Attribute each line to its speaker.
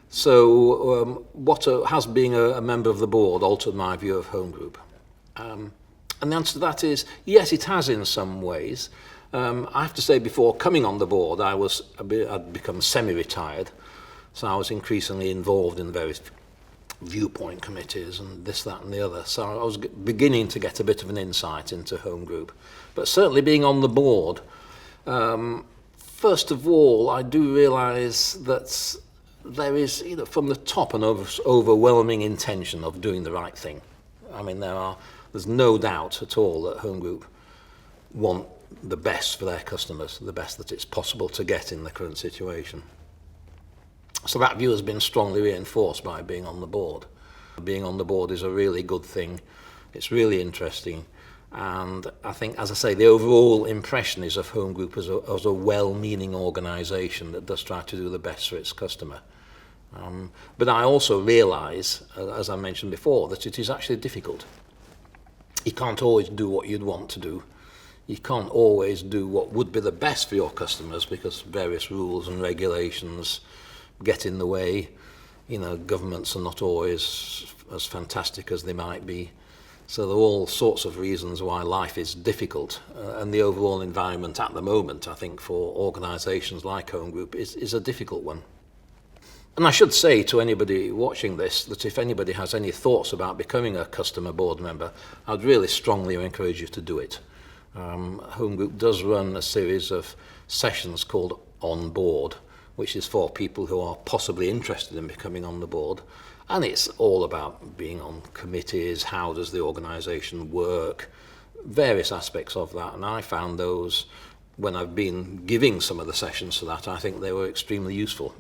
Speaker 1: So has being a member of the board altered my view of home group? And the answer to that is yes, it has in some ways. I have to say, before coming on the board, I'd become semi-retired, so I was increasingly involved in various viewpoint committees and this, that and the other. So I was beginning to get a bit of an insight into home group. But certainly being on the board, first of all, I do realise that there is, from the top, an overwhelming intention of doing the right thing. I mean, there's no doubt at all that home group want the best for their customers, the best that it's possible to get in the current situation. So that view has been strongly reinforced by being on the board. Being on the board is a really good thing. It's really interesting. And I think, as I say, the overall impression is of home group as a well-meaning organisation that does try to do the best for its customer. But I also realise, as I mentioned before, that it is actually difficult. You can't always do what you'd want to do. You can't always do what would be the best for your customers because various rules and regulations get in the way. Governments are not always as fantastic as they might be. So there are all sorts of reasons why life is difficult. And the overall environment at the moment, I think, for organisations like Home Group is a difficult one. And I should say to anybody watching this that if anybody has any thoughts about becoming a customer board member, I'd really strongly encourage you to do it. Home Group does run a series of sessions called On Board, which is for people who are possibly interested in becoming on the board. And it's all about being on committees, how does the organisation work, various aspects of that. And I found those, when I've been giving some of the sessions for that, I think they were extremely useful.